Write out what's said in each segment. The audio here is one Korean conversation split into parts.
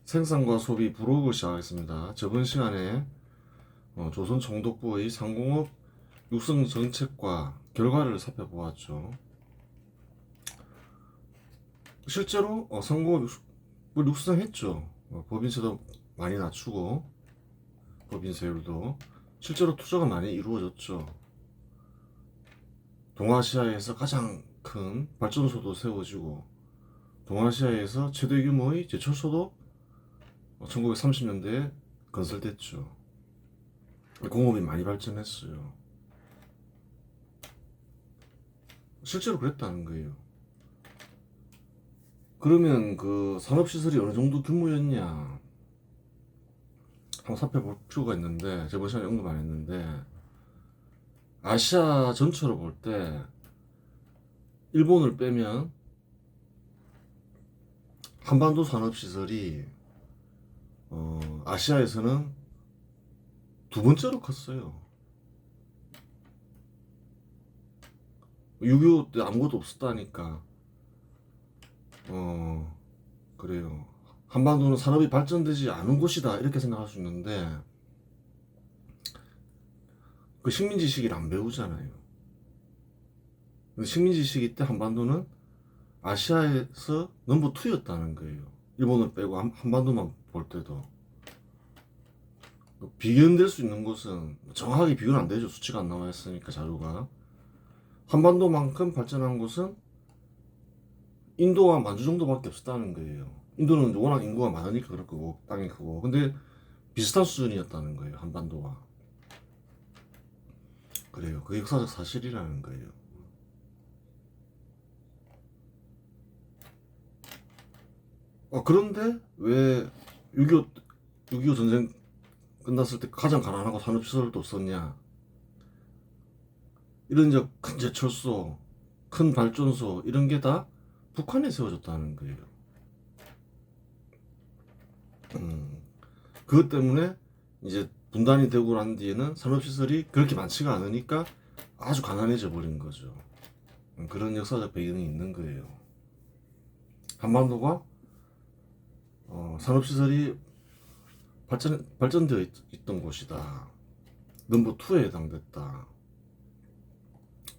생산과 소비 브로그 시작하겠습니다. 저번 시간에 조선 총독부의 상공업 육성 정책과 결과를 살펴보았죠. 실제로 상공업을 육성했죠. 법인세도 많이 낮추고 법인세율도 실제로 투자가 많이 이루어졌죠. 동아시아에서 가장 큰 발전소도 세워지고 동아시아에서 최대 규모의 제철소도 1930년대에 건설됐죠. 공업이 많이 발전했어요. 실제로 그랬다는 거예요. 그러면 그 산업시설이 어느 정도 규모였냐 한번 살펴볼 필요가 있는데, 저번 시간에 언급 안 했는데, 아시아 전체로 볼 때 일본을 빼면 한반도 산업시설이 아시아에서는 두 번째로 컸어요. 6.25 때 아무것도 없었다니까. 그래요. 한반도는 산업이 발전되지 않은 곳이다 이렇게 생각할 수 있는데, 그 식민지 시기를 안 배우잖아요. 근데 식민지 시기 때 한반도는 아시아에서 넘버 2였다는 거예요. 일본을 빼고 한반도만 볼 때도. 비교될 수 있는 곳은 정확하게 비교는 안 되죠. 수치가 안 나와 있으니까 자료가. 한반도만큼 발전한 곳은 인도와 만주 정도밖에 없었다는 거예요. 인도는 워낙 인구가 많으니까 그럴 거고 땅이 크고. 근데 비슷한 수준이었다는 거예요. 한반도와. 그래요. 그게 역사적 사실이라는 거예요. 그런데 왜 6.25 전쟁 끝났을 때 가장 가난하고 산업시설도 없었냐? 이런 이제 큰 제철소, 큰 발전소 이런 게 다 북한에 세워졌다는 거예요. 그것 때문에 이제 분단이 되고 난 뒤에는 산업시설이 그렇게 많지가 않으니까 아주 가난해져 버린 거죠. 그런 역사적 배경이 있는 거예요. 한반도가 산업시설이 발전되어 있던 곳이다. 넘버 2에 해당됐다.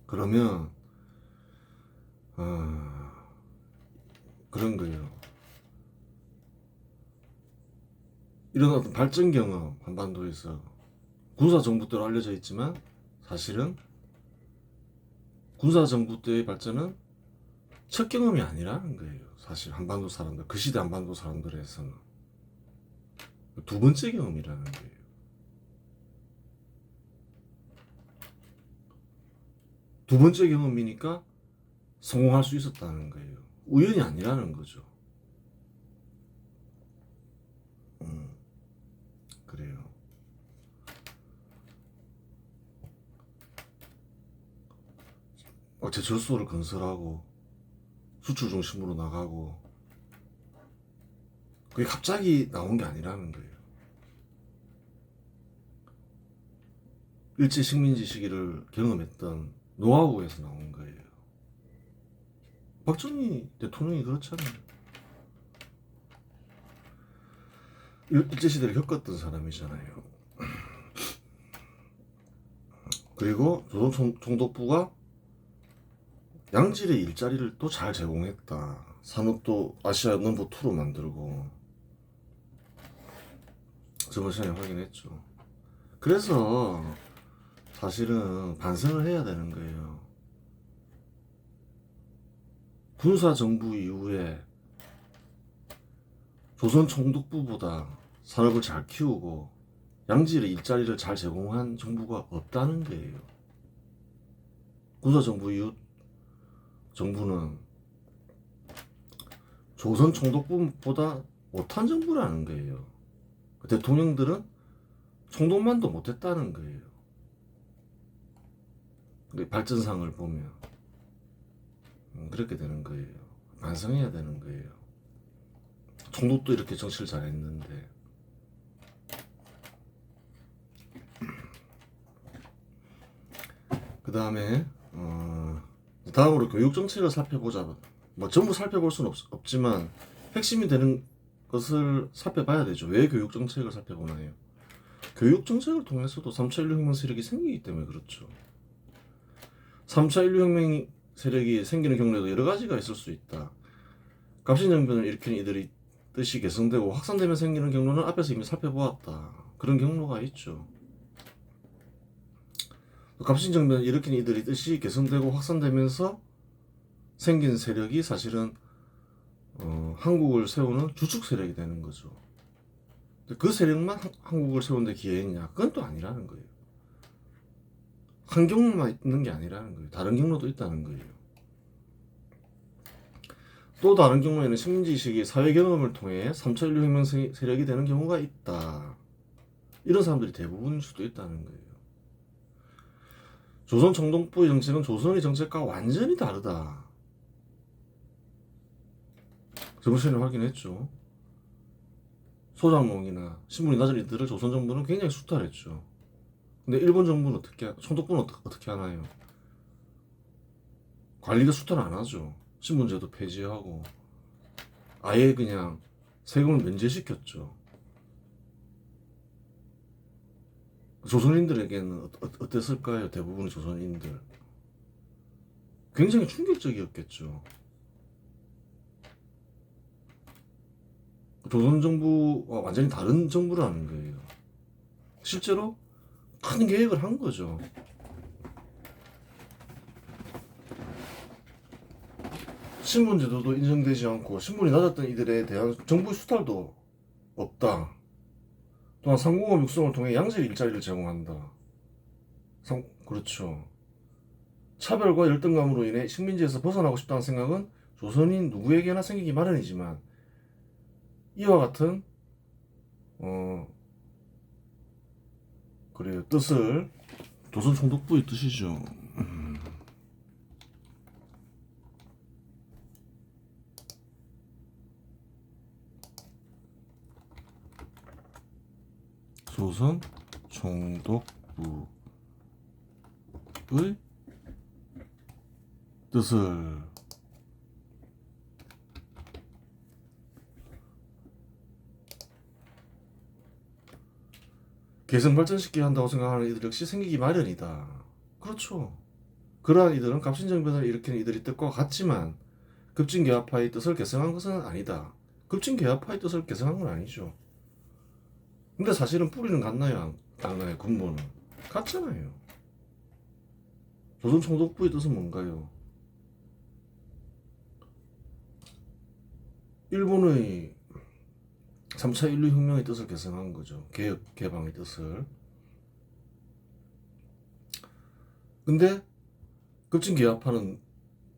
그러면 그런 거예요. 이런 어떤 발전 경험, 한반도에서 군사 정부 때로 알려져 있지만 사실은 군사 정부 때의 발전은 첫 경험이 아니라는 거예요. 사실 한반도 사람들, 그 시대 한반도 사람들에서는 두 번째 경험이라는 거예요. 두 번째 경험이니까 성공할 수 있었다는 거예요. 우연이 아니라는 거죠. 그래요. 제철소를 건설하고 수출 중심으로 나가고 그게 갑자기 나온 게 아니라는 거예요. 일제 식민지 시기를 경험했던 노하우에서 나온 거예요. 박정희 대통령이 그렇잖아요. 일제 시대를 겪었던 사람이잖아요. 그리고 조선 총독부가 양질의 일자리를 또 잘 제공했다. 산업도 아시아 넘버 2로 만들고 저번 시간에 확인했죠. 그래서 사실은 반성을 해야 되는 거예요. 군사 정부 이후에 조선 총독부보다 산업을 잘 키우고 양질의 일자리를 잘 제공한 정부가 없다는 거예요. 군사 정부 이후 정부는 조선 총독부보다 못한 정부라는 거예요. 대통령들은 총독만도 못했다는 거예요. 발전상을 보면 그렇게 되는 거예요. 반성해야 되는 거예요. 총독도 이렇게 정치를 잘했는데. 그 다음에 다음으로 교육 정책을 살펴보자. 뭐 전부 살펴볼 수는 없지만 핵심이 되는 것을 살펴봐야 되죠. 왜 교육 정책을 살펴보나요? 교육 정책을 통해서도 3차 인류혁명 세력이 생기기 때문에 그렇죠. 3차 인류혁명 세력이 생기는 경로에도 여러 가지가 있을 수 있다. 갑신정변을 일으키는 이들이 뜻이 개성되고 확산되면 생기는 경로는 앞에서 이미 살펴보았다. 그런 경로가 있죠. 갑신정변을 일으키는 이들이 뜻이 개성되고 확산되면서 생긴 세력이 사실은 한국을 세우는 주축 세력이 되는 거죠. 그 세력만 한국을 세우는 데 기여했냐? 그건 또 아니라는 거예요. 한 경로만 있는 게 아니라는 거예요. 다른 경로도 있다는 거예요. 또 다른 경우에는 식민지식이 사회 경험을 통해 3차 인류혁명 세력이 되는 경우가 있다. 이런 사람들이 대부분일 수도 있다는 거예요. 조선 총독부의 정책은 조선의 정책과 완전히 다르다. 저번 시간에 확인했죠. 소장농이나 신분이 낮은 이들을 조선 정부는 굉장히 수탈했죠. 근데 일본 정부는 총독부는 어떻게 하나요? 관리가 수탈 안 하죠. 신분제도 폐지하고 아예 그냥 세금을 면제시켰죠. 조선인들에게는 어땠을까요? 대부분의 조선인들 굉장히 충격적이었겠죠. 조선 정부와 완전히 다른 정부라는 거예요. 실제로 큰 계획을 한 거죠. 신분제도도 인정되지 않고 신분이 낮았던 이들에 대한 정부의 수탈도 없다. 또한 상공업 육성을 통해 양질 일자리를 제공한다. 그렇죠. 차별과 열등감으로 인해 식민지에서 벗어나고 싶다는 생각은 조선인 누구에게나 생기기 마련이지만 이와 같은 그래요. 뜻을 조선 총독부의 뜻이죠. 조선 총독부의 뜻을 개성 발전시켜야 한다고 생각하는 이들 역시 생기기 마련이다. 그렇죠. 그러한 이들은 갑신정변을 일으키는 이들의 뜻과 같지만 급진개화파의 뜻을 계승한 것은 아니다. 급진개화파의 뜻을 계승한 건 아니죠. 근데 사실은 뿌리는 같나요? 같나요? 근본은 같잖아요. 조선 총독부의 뜻은 뭔가요? 일본의 3차 인류혁명의 뜻을 계승한 거죠. 개혁, 개방의 뜻을. 근데 급진개화파는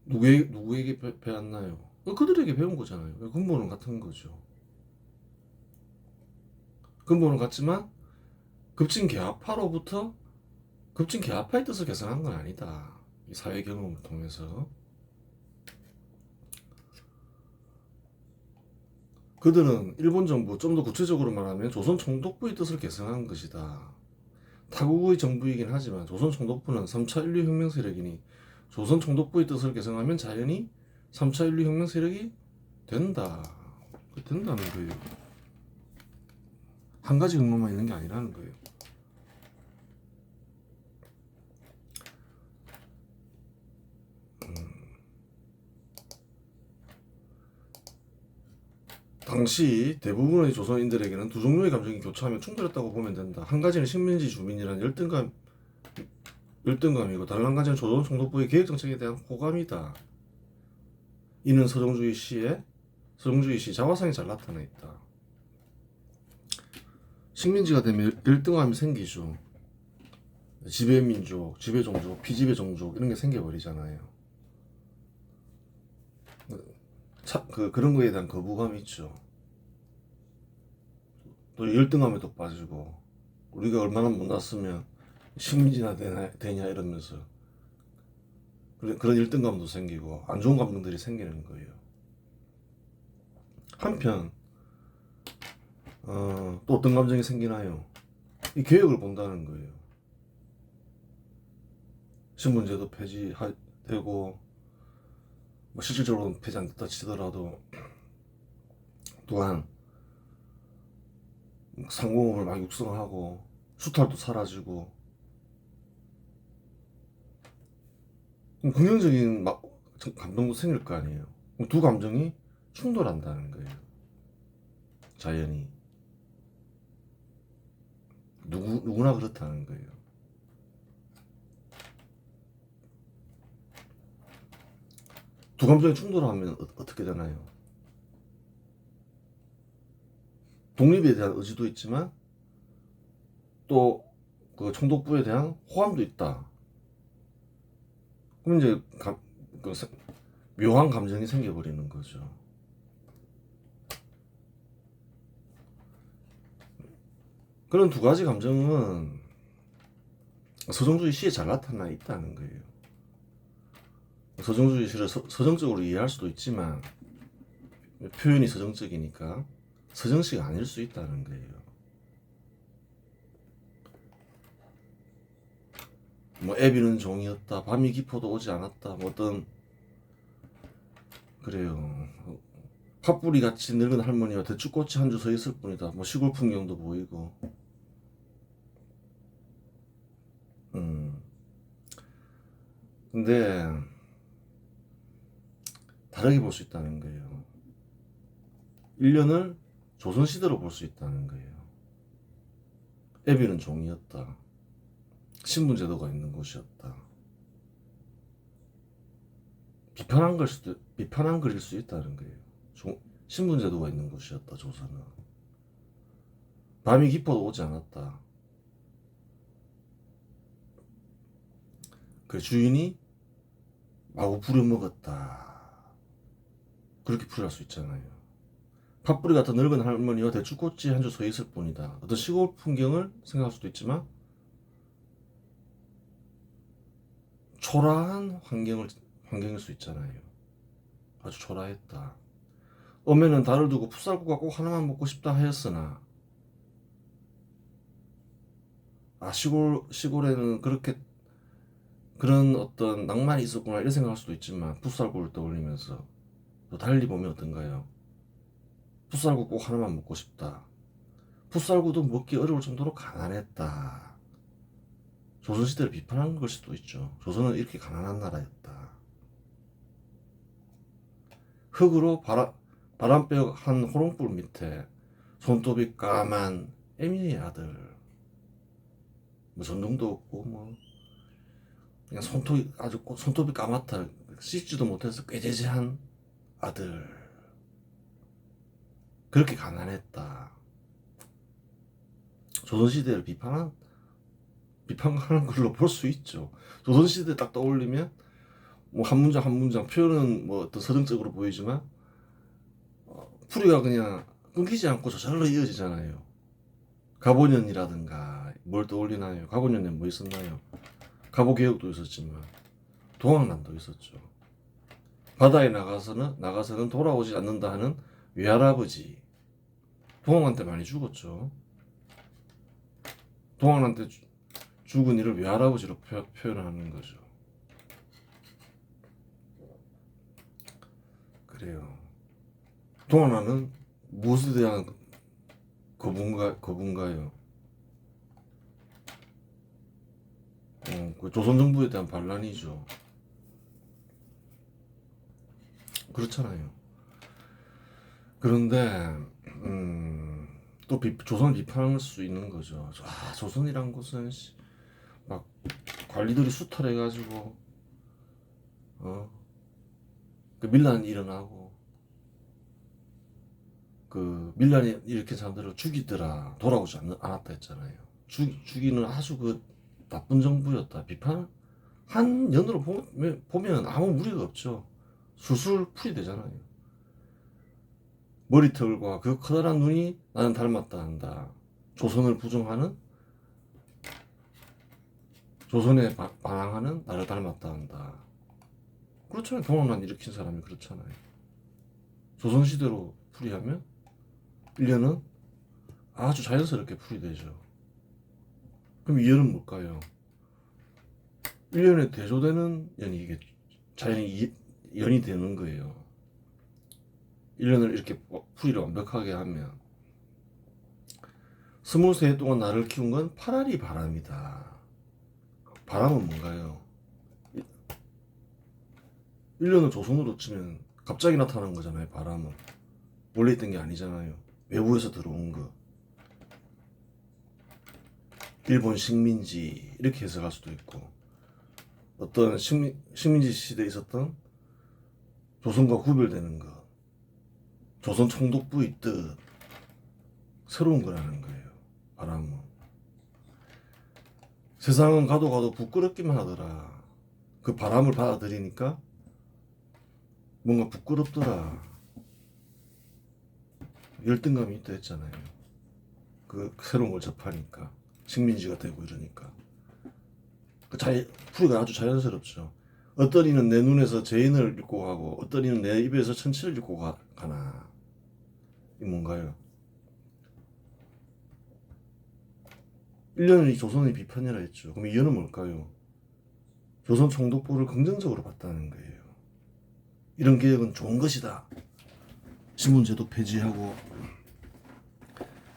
누구에게 배웠나요? 그들에게 배운 거잖아요. 근본은 같은 거죠. 근본은 같지만 급진개화파로부터 급진개화파의 뜻을 계승한 건 아니다. 이 사회 경험을 통해서. 그들은 일본 정부, 좀 더 구체적으로 말하면 조선 총독부의 뜻을 계승한 것이다. 타국의 정부이긴 하지만 조선 총독부는 3차 인류혁명 세력이니 조선 총독부의 뜻을 계승하면 자연히 3차 인류혁명 세력이 된다는 거예요. 한 가지 근거만 있는 게 아니라는 거예요. 당시 대부분의 조선인들에게는 두 종류의 감정이 교차하며 충돌했다고 보면 된다. 한 가지는 식민지 주민이라는 열등감이고 다른 한 가지는 조선 총독부의 계획 정책에 대한 호감이다. 이는 서정주의 시 자화상에 잘 나타나 있다. 식민지가 되면 열등감이 생기죠. 지배민족, 지배종족, 피지배종족 이런 게 생겨버리잖아요. 그런 거에 대한 거부감이 있죠. 또 열등감에도 빠지고 우리가 얼마나 못났으면 식민지나 되냐 이러면서 그런 열등감도 생기고 안 좋은 감정들이 생기는 거예요. 한편 또 어떤 감정이 생기나요? 이 개혁을 본다는 거예요. 신분제도 폐지되고 실질적으로는 폐지 안 됐다 치더라도 또한 상공업을 막 육성하고 수탈도 사라지고, 그럼 긍정적인 감동도 생길 거 아니에요. 그럼 두 감정이 충돌한다는 거예요. 자연이. 누구나 그렇다는 거예요. 두 감정이 충돌하면 어떻게 되나요? 독립에 대한 의지도 있지만 또 그 총독부에 대한 호감도 있다. 그럼 이제 그 묘한 감정이 생겨버리는 거죠. 그런 두 가지 감정은 서정주의 시에 잘 나타나 있다는 거예요. 서정주의 시를 서정적으로 이해할 수도 있지만 표현이 서정적이니까 서정시가 아닐 수 있다는 거예요. 뭐 애비는 종이었다, 밤이 깊어도 오지 않았다, 뭐 어떤 그래요. 팥뿌리 같이 늙은 할머니와 대추꽃이 한 주 서 있을 뿐이다. 뭐 시골 풍경도 보이고. 근데 다르게 볼 수 있다는 거예요. 1년을 조선시대로 볼 수 있다는 거예요. 애비는 종이었다. 신분제도가 있는 곳이었다. 비판한 글일 수 있다는 거예요. 신분제도가 있는 곳이었다, 조선은. 밤이 깊어도 오지 않았다. 그 주인이 마구 부려먹었다. 그렇게 풀이할 수 있잖아요. 팥뿌리 같은 늙은 할머니와 대추꽃이 한 주 서 있을 뿐이다. 어떤 시골 풍경을 생각할 수도 있지만 초라한 환경일 수 있잖아요. 아주 초라했다. 어매는 달을 두고 풋살구가 꼭 하나만 먹고 싶다 하였으나 시골에는 그런 어떤 낭만이 있었구나 이런 생각할 수도 있지만 풋살구를 떠올리면서 또 달리 보면 어떤가요? 풋살구 꼭 하나만 먹고 싶다. 풋살구도 먹기 어려울 정도로 가난했다. 조선시대를 비판한 걸 수도 있죠. 조선은 이렇게 가난한 나라였다. 흙으로 바람벽 한 호롱불 밑에 손톱이 까만 에미의 아들, 뭐 전등도 없고 뭐 그냥 손톱이 까맣다. 씻지도 못해서 꾀재재한 아들. 그렇게 가난했다. 조선시대를 비판하는 걸로 볼 수 있죠. 조선시대 딱 떠올리면 뭐 한 문장 한 문장 표현은 뭐 어떤 서정적으로 보이지만 풀이가 그냥 끊기지 않고 저절로 이어지잖아요. 가보년이라든가 뭘 떠올리나요? 가보년에 뭐 있었나요? 가보개혁도 있었지만 동학난도 있었죠. 바다에 나가서는 돌아오지 않는다 하는 외할아버지. 동학난 때 많이 죽었죠. 동학난 때 죽은 이를 외할아버지로 표현하는 거죠. 그래요. 동학난은 무엇에 대한 거부인가요? 그 조선 정부에 대한 반란이죠. 그렇잖아요. 그런데 또 조선을 비판할 수 있는 거죠. 조선이란 곳은 막 관리들이 수탈해가지고 그 밀란이 일어나고 그 밀란이 일으킨 사람들을 죽이더라. 돌아오지 않았다 했잖아요. 죽이는 아주 그 나쁜 정부였다. 비판 한 연으로 보면 아무 무리가 없죠. 술술 풀이되잖아요. 머리털과 그 커다란 눈이 나는 닮았다 한다. 조선을 부정하는, 조선에 반항하는 나를 닮았다 한다. 그렇잖아요. 동학난 일으킨 사람이 그렇잖아요. 조선시대로 풀이하면 1년은 아주 자연스럽게 풀이되죠. 그럼 2년은 뭘까요? 1년에 대조되는 연이 이게 자연히 연이 되는 거예요. 1년을 이렇게 풀이를 완벽하게 하면 23해 동안 나를 키운 건 파라리 바람이다. 바람은 뭔가요? 1년을 조선으로 치면 갑자기 나타난 거잖아요. 바람은 원래 있던 게 아니잖아요. 외부에서 들어온 거. 일본 식민지 이렇게 해석할 수도 있고, 어떤 식민지 시대에 있었던 조선과 구별되는 것, 조선 총독부의 뜻, 새로운 거라는 거예요. 바람은. 세상은 가도 가도 부끄럽기만 하더라. 그 바람을 받아들이니까 뭔가 부끄럽더라. 열등감이 있다 했잖아요. 그 새로운 걸 접하니까, 식민지가 되고 이러니까. 풀이가 아주 자연스럽죠. 어떤 이는 내 눈에서 죄인을 읽고 가고, 어떤 이는 내 입에서 천치를 읽고 가나. 이 뭔가요? 1년을 이 조선의 비판이라 했죠. 그럼 이유는 뭘까요? 조선 총독부를 긍정적으로 봤다는 거예요. 이런 개혁은 좋은 것이다. 신분제도 폐지하고,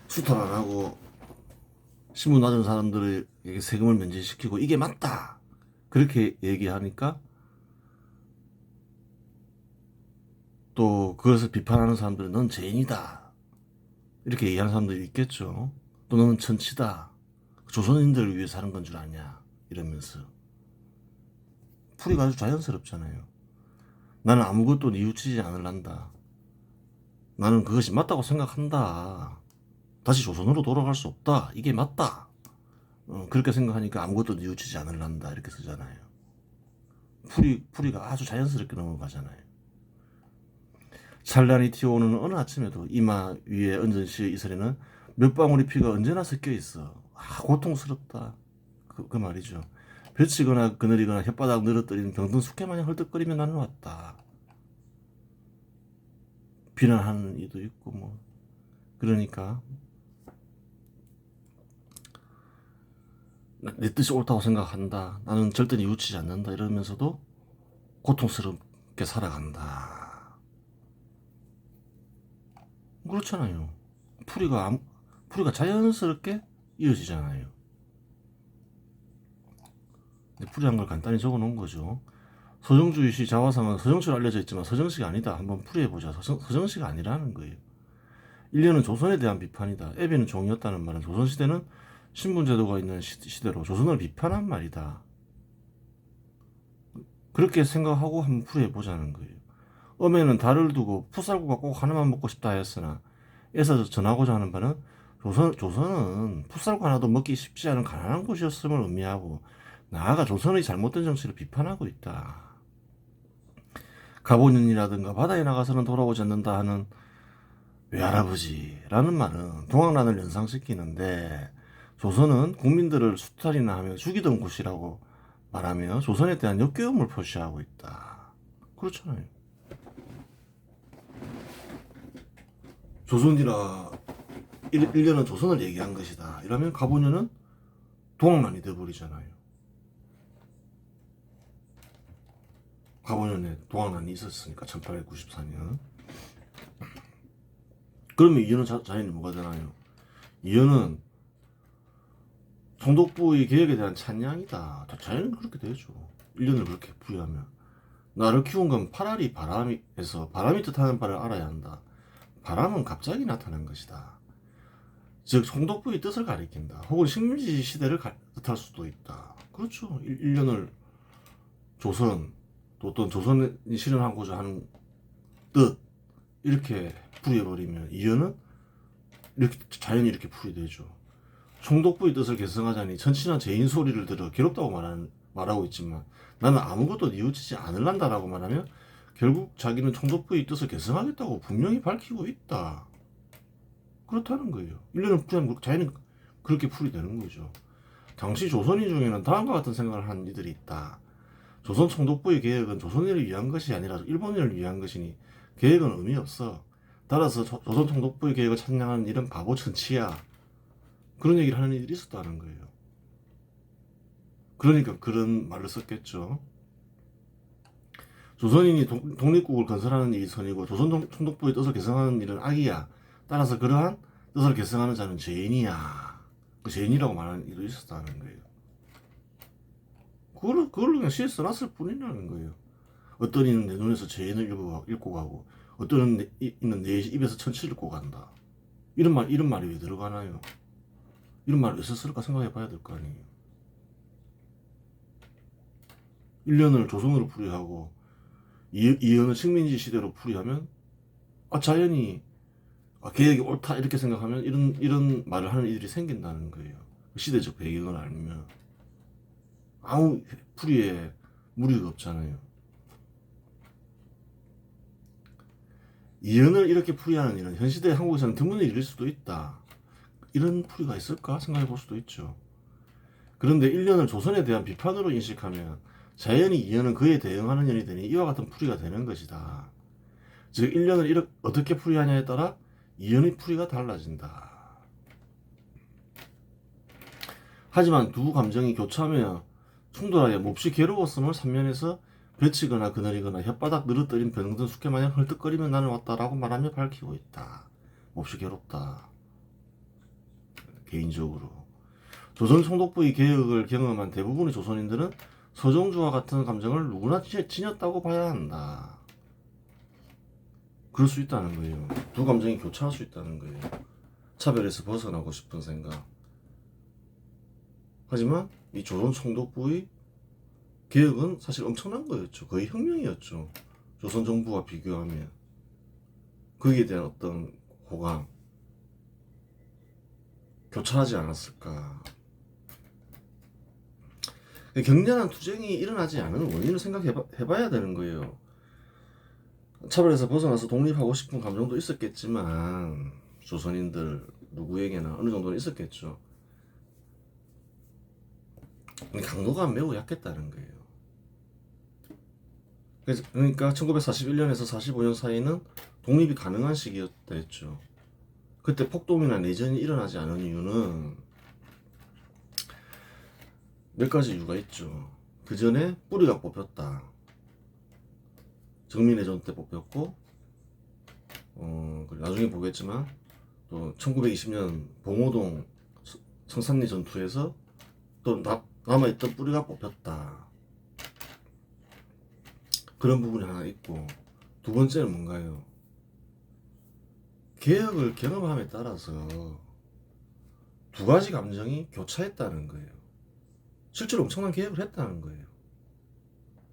수탈 안 하고, 신분 낮은 사람들에게 세금을 면제시키고, 이게 맞다. 그렇게 얘기하니까 또 그것을 비판하는 사람들은 넌 죄인이다. 이렇게 얘기하는 사람들이 있겠죠. 또 너는 천치다. 조선인들을 위해서 하는 건 줄 아냐. 이러면서. 풀이가 아주 자연스럽잖아요. 나는 아무것도 뉘우치지 않을란다. 나는 그것이 맞다고 생각한다. 다시 조선으로 돌아갈 수 없다. 이게 맞다. 그렇게 생각하니까 아무것도 뉘우치지 않을란다. 이렇게 쓰잖아요. 풀이가 아주 자연스럽게 넘어가잖아요. 찬란히 튀어오는 어느 아침에도 이마 위에 얹은 시의 이슬에는 몇 방울의 피가 언제나 섞여 있어. 고통스럽다. 그 말이죠. 벼치거나 그늘이거나 혓바닥 늘어뜨리는 병든 숙회마냥 헐떡거리며 나는 왔다. 비난하는 이도 있고 뭐. 그러니까 내 뜻이 옳다고 생각한다. 나는 절대 뉘우치지 않는다. 이러면서도 고통스럽게 살아간다. 그렇잖아요. 풀이가 자연스럽게 이어지잖아요. 풀이한 걸 간단히 적어 놓은 거죠. 서정주의 시 자화상은 서정치로 알려져 있지만 서정시가 아니다. 한번 풀이해보자. 서정시가 아니라는 거예요. 1년은 조선에 대한 비판이다. 애비는 종이었다는 말은 조선시대는 신분제도가 있는 시대로 조선을 비판한 말이다. 그렇게 생각하고 한번 풀이해보자는 거예요. 엄에는 달을 두고 풋살구가 꼭 하나만 먹고 싶다 했으나 에서 전하고자 하는 바는 조선은 풋살구 하나도 먹기 쉽지 않은 가난한 곳이었음을 의미하고, 나아가 조선의 잘못된 정치를 비판하고 있다. 가보년이라든가 바다에 나가서는 돌아오지 않는다 하는 외할아버지라는 말은 동학란을 연상시키는데, 조선은 국민들을 수탈이나 하며 죽이던 곳이라고 말하며 조선에 대한 역겨움을 표시하고 있다. 그렇잖아요. 조선이라 1년은 조선을 얘기한 것이다. 이러면 가보년은 동학란이 돼버리잖아요. 가보년에 동학란이 있었으니까 1894년. 그러면 이현은 자연이 뭐가 되나요? 이현은 총독부의 계획에 대한 찬양이다. 자연은 그렇게 되죠. 1년을 그렇게 부여하면. 나를 키운 건 파라리 바람에서 바람이 뜻하는 바를 알아야 한다. 바람은 갑자기 나타난 것이다. 즉 총독부의 뜻을 가리킨다. 혹은 식민지 시대를 뜻할 수도 있다. 그렇죠. 1년을 조선, 또 어떤 조선이 실현하고자 하는 뜻, 이렇게 풀이해버리면 이현은 이렇게 자연히 이렇게 풀이되죠. 총독부의 뜻을 계승하자니 천치나 죄인 소리를 들어 괴롭다고 말하고 있지만, 나는 아무것도 뉘우치지 않을란다라고 말하면 결국 자기는 총독부의 뜻을 계승하겠다고 분명히 밝히고 있다. 그렇다는 거예요. 1년을 풀이하면 자연히 그렇게 풀이되는 거죠. 당시 조선인 중에는 다음과 같은 생각을 하는 이들이 있다. 조선 총독부의 계획은 조선인을 위한 것이 아니라 일본인을 위한 것이니 계획은 의미 없어. 따라서 조선 총독부의 계획을 찬양하는 일은 바보 천치야. 그런 얘기를 하는 이들이 있었다는 거예요. 그러니까 그런 말을 썼겠죠. 조선인이 독립국을 건설하는 일이 선이고 조선 총독부의 뜻을 계승하는 일은 악이야. 따라서 그러한 뜻을 계승하는 자는 죄인이야. 그 죄인이라고 말하는 이도 있었다는 거예요. 그걸 그냥 시에 써놨을 뿐이라는 거예요. 어떤 이는 내 눈에서 죄인을 읽고 가고, 어떤 이는 내 입에서 천치를 읽고 간다. 이런 말이 왜 들어가나요? 이런 말을 왜 썼을까 생각해 봐야 될 거 아니에요. 1년을 조선으로 풀이하고, 2년을 식민지 시대로 풀이하면, 자연히, 개혁이 옳다, 이렇게 생각하면, 이런 말을 하는 이들이 생긴다는 거예요. 시대적 배경을 알면. 아무 풀이에 무리가 없잖아요. 이연을 이렇게 풀이하는 일은 현 시대 한국에서는 드문의 일일 수도 있다. 이런 풀이가 있을까 생각해 볼 수도 있죠. 그런데 1년을 조선에 대한 비판으로 인식하면 자연히 이연은 그에 대응하는 년이 되니 이와 같은 풀이가 되는 것이다. 즉 1년을 어떻게 풀이하냐에 따라 이연의 풀이가 달라진다. 하지만 두 감정이 교차하며 충돌하여 몹시 괴로웠음을 삼면에서 벼치거나 그늘이거나 혓바닥 늘어뜨린 병든 숙회마냥 헐떡거리며 나는 왔다라고 말하며 밝히고 있다. 몹시 괴롭다. 개인적으로. 조선 총독부의 개혁을 경험한 대부분의 조선인들은 서정주와 같은 감정을 누구나 지녔다고 봐야 한다. 그럴 수 있다는 거예요. 두 감정이 교차할 수 있다는 거예요. 차별에서 벗어나고 싶은 생각. 하지만 이 조선 총독부의 개혁은 사실 엄청난 거였죠. 거의 혁명이었죠. 조선 정부와 비교하면. 거기에 대한 어떤 호감, 교차하지 않았을까. 격렬한 투쟁이 일어나지 않은 원인을 생각해봐야 되는 거예요. 차별에서 벗어나서 독립하고 싶은 감정도 있었겠지만 조선인들 누구에게나 어느 정도는 있었겠죠. 강도가 매우 약했다는 거예요. 그러니까 1941년에서 45년 사이는 독립이 가능한 시기였다 했죠. 그때 폭동이나 내전이 일어나지 않은 이유는 몇 가지 이유가 있죠. 그 전에 뿌리가 뽑혔다. 정민회전 때 뽑혔고, 나중에 보겠지만 또 1920년 봉오동 청산리 전투에서 또 남아있던 뿌리가 뽑혔다. 그런 부분이 하나 있고, 두 번째는 뭔가요? 개혁을 경험함에 따라서 두 가지 감정이 교차했다는 거예요. 실제로 엄청난 개혁을 했다는 거예요.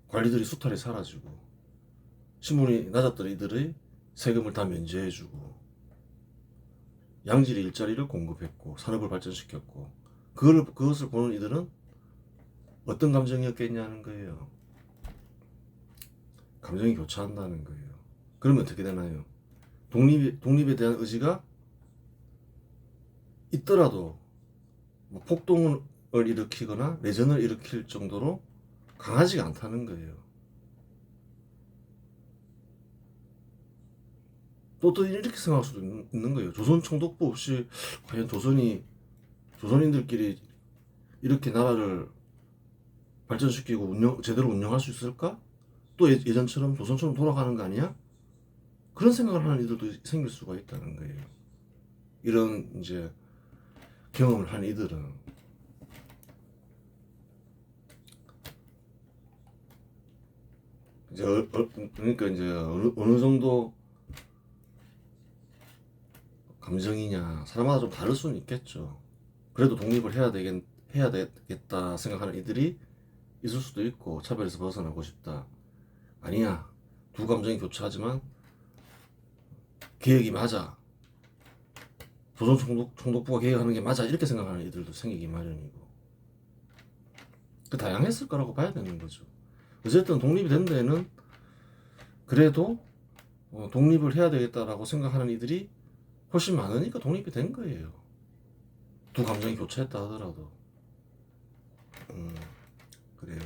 관리들이 수탈이 사라지고, 신분이 낮았던 이들의 세금을 다 면제해주고, 양질의 일자리를 공급했고, 산업을 발전시켰고, 그것을 보는 이들은 어떤 감정이었겠냐는 거예요. 감정이 교차한다는 거예요. 그러면 어떻게 되나요? 독립에 대한 의지가 있더라도 폭동을 일으키거나 내전을 일으킬 정도로 강하지가 않다는 거예요. 또 이렇게 생각할 수도 있는 거예요. 조선 총독부 없이 과연 조선인들끼리 이렇게 나라를 발전시키고 제대로 운영할 수 있을까? 또 예전처럼 조선처럼 돌아가는 거 아니야? 그런 생각을 하는 이들도 생길 수가 있다는 거예요. 이런 이제 경험을 한 이들은. 이제 그러니까 이제 어느 정도 감정이냐, 사람마다 좀 다를 수는 있겠죠. 그래도 독립을 해야 되겠다 생각하는 이들이 있을 수도 있고, 차별에서 벗어나고 싶다. 아니야, 두 감정이 교차하지만 개혁이 맞아, 조선 총독부가 개혁하는 게 맞아, 이렇게 생각하는 이들도 생기기 마련이고, 다양했을 거라고 봐야 되는 거죠. 어쨌든 독립이 된 데는 그래도 독립을 해야 되겠다라고 생각하는 이들이 훨씬 많으니까 독립이 된 거예요. 두 감정이 교차했다 하더라도. 그래요.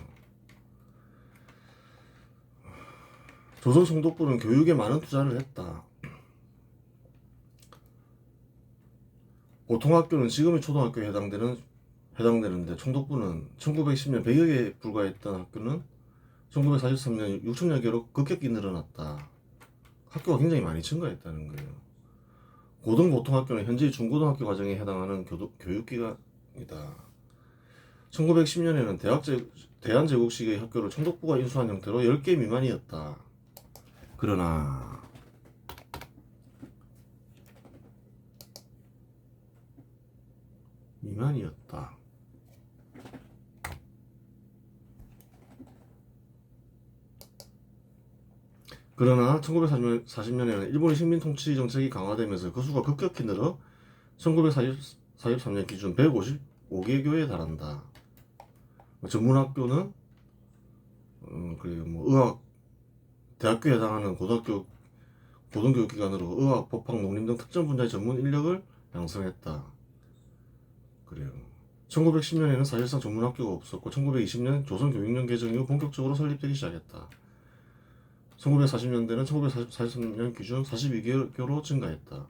조선 총독부는 교육에 많은 투자를 했다. 보통 학교는 지금의 초등학교에 해당되는데 총독부는 1910년 100여 개에 불과했던 학교는 1943년 6천여 개로 급격히 늘어났다. 학교가 굉장히 많이 증가했다는 거예요. 고등고등학교는 현재의 중고등학교 과정에 해당하는 내용이다. 1910년에는 대한제국식의 학교를 총독부가 인수한 형태로 10개 미만이었다. 그러나 미만이었다. 그러나 1940년에는 일본의 식민 통치 정책이 강화되면서 그 수가 급격히 늘어 1943년 기준 155개 교에 달한다. 전문학교는 그리고 뭐 의학 대학교에 해당하는 고등교육기관으로 의학, 법학, 농림 등 특정 분야의 전문 인력을 양성했다. 그래요. 1910년에는 사실상 전문학교가 없었고 1920년 조선교육령 개정 이후 본격적으로 설립되기 시작했다. 1940년대는 1943년 기준 42개로 증가했다.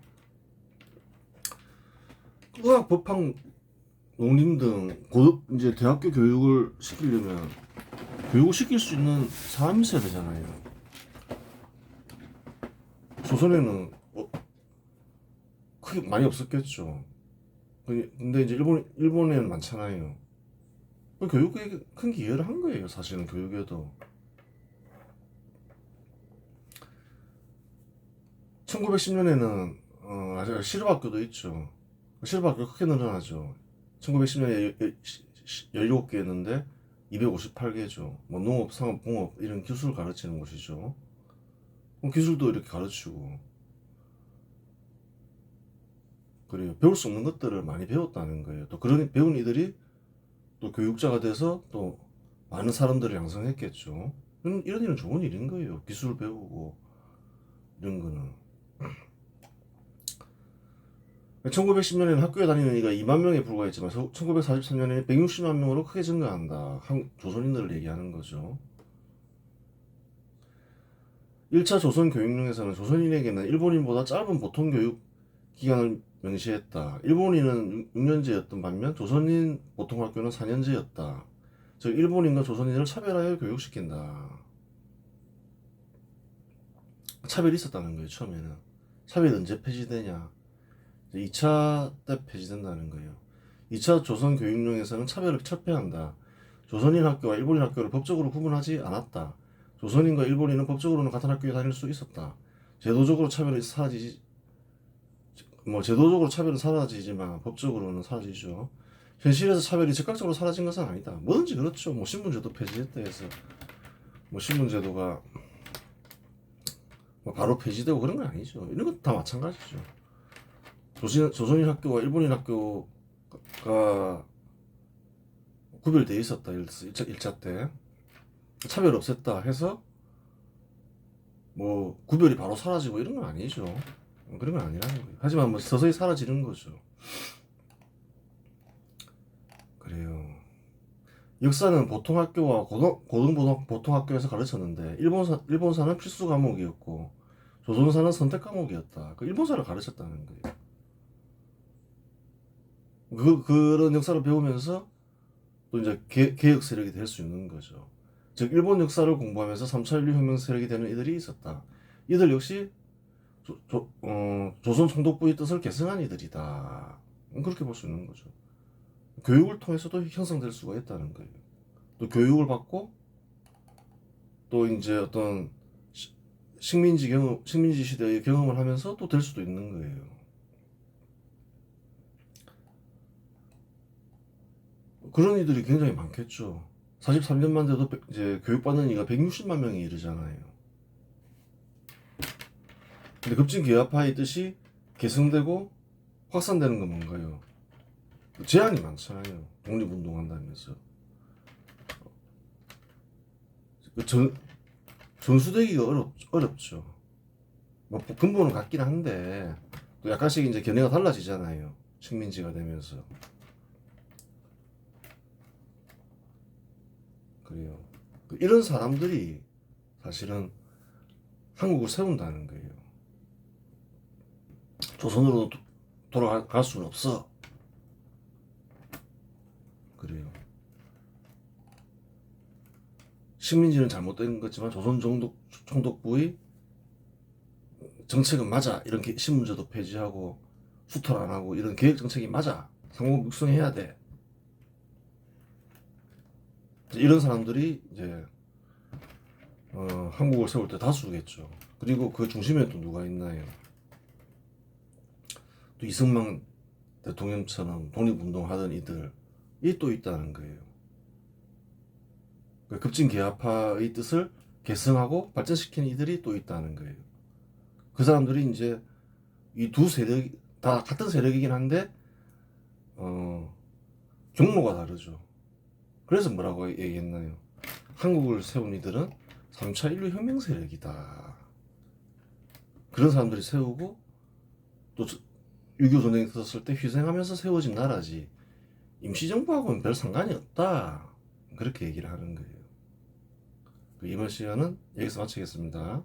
의학, 법학, 농림 등 이제 대학교 교육을 시키려면 교육을 시킬 수 있는 사람이 있어야 되잖아요. 조선에는 크게 많이 없었겠죠. 근데 이제 일본에는 많잖아요. 교육에 큰 기여를 한 거예요. 사실은 교육에도. 1910년에는 아직 실업학교도 있죠. 실업학교 크게 늘어나죠. 1910년에 17개였는데 258개죠. 뭐 농업, 상업, 공업 이런 기술을 가르치는 곳이죠. 기술도 이렇게 가르치고 그래요. 배울 수 없는 것들을 많이 배웠다는 거예요. 또 그런 배운 이들이 또 교육자가 돼서 또 많은 사람들을 양성했겠죠. 이런 일은 좋은 일인 거예요. 기술을 배우고 이런 거는. 1910년에는 학교에 다니는 이가 2만 명에 불과했지만 1943년에 160만 명으로 크게 증가한다. 조선인들을 얘기하는 거죠. 1차 조선 교육령에서는 조선인에게는 일본인보다 짧은 보통 교육 기간을 명시했다. 일본인은 6년제였던 반면 조선인 보통학교는 4년제였다. 즉 일본인과 조선인을 차별하여 교육시킨다. 차별이 있었다는 거예요. 처음에는. 차별이 언제 폐지되냐. 2차 때 폐지된다는 거예요. 2차 조선 교육령에서는 차별을 철폐한다. 조선인 학교와 일본인 학교를 법적으로 구분하지 않았다. 조선인과 일본인은 법적으로는 같은 학교에 다닐 수 있었다. 제도적으로 차별은 사라지지만 법적으로는 사라지죠. 현실에서 차별이 즉각적으로 사라진 것은 아니다. 뭐든지 그렇죠. 뭐 신분제도 폐지했다 해서 뭐 신분제도가 뭐 바로 폐지되고 그런 건 아니죠. 이런 것도 다 마찬가지죠. 조선인 학교와 일본인 학교가 구별되어 있었다. 1차 때 차별 없앴다 해서 뭐 구별이 바로 사라지고 이런 건 아니죠. 그런 건 아니라는 거예요. 하지만 뭐 서서히 사라지는 거죠. 그래요. 역사는 보통학교와 고등보통학교에서 가르쳤는데 일본사는 필수 과목이었고 조선사는 선택 과목이었다. 그 일본사를 가르쳤다는 거예요. 그런 역사를 배우면서 또 이제 개혁 세력이 될 수 있는 거죠. 즉 일본 역사를 공부하면서 3차 인류혁명 세력이 되는 이들이 있었다. 이들 역시 조선 총독부의 뜻을 계승한 이들이다. 그렇게 볼 수 있는 거죠. 교육을 통해서도 형성될 수가 있다는 거예요. 또 교육을 받고 또 이제 어떤 식민지 시대의 경험을 하면서 또 될 수도 있는 거예요. 그런 이들이 굉장히 많겠죠. 43년만 돼도 이제 교육받는 이가 160만 명이 이르잖아요. 근데 급진계합화의 뜻이 계승되고 확산되는 건 뭔가요? 제한이 많잖아요. 독립운동한다면서. 전수되기가 어렵죠. 뭐 근본은 같긴 한데 또 약간씩 이제 견해가 달라지잖아요. 식민지가 되면서. 그래요. 이런 사람들이 사실은 한국을 세운다는 거예요. 조선으로 돌아갈 수는 없어. 그래요. 식민지는 잘못된 거지만 조선 총독부의 정책은 맞아. 이런 신분제도 폐지하고 수탈 안 하고 이런 계획 정책이 맞아. 상호 육성해야 돼. 이런 사람들이 이제 한국을 세울 때 다수겠죠. 그리고 그 중심에 또 누가 있나요? 또 이승만 대통령처럼 독립운동하던 이들이 또 있다는 거예요. 그 급진개화파의 뜻을 계승하고 발전시키는 이들이 또 있다는 거예요. 그 사람들이 이제 이 두 세력 다 같은 세력이긴 한데 경로가 다르죠. 그래서 뭐라고 얘기했나요? 한국을 세운 이들은 3차 인류 혁명 세력이다. 그런 사람들이 세우고 또 6.25 전쟁이 터졌을 때 희생하면서 세워진 나라지 임시정부하고는 별 상관이 없다. 그렇게 얘기를 하는 거예요. 이번 시간은 여기서 마치겠습니다.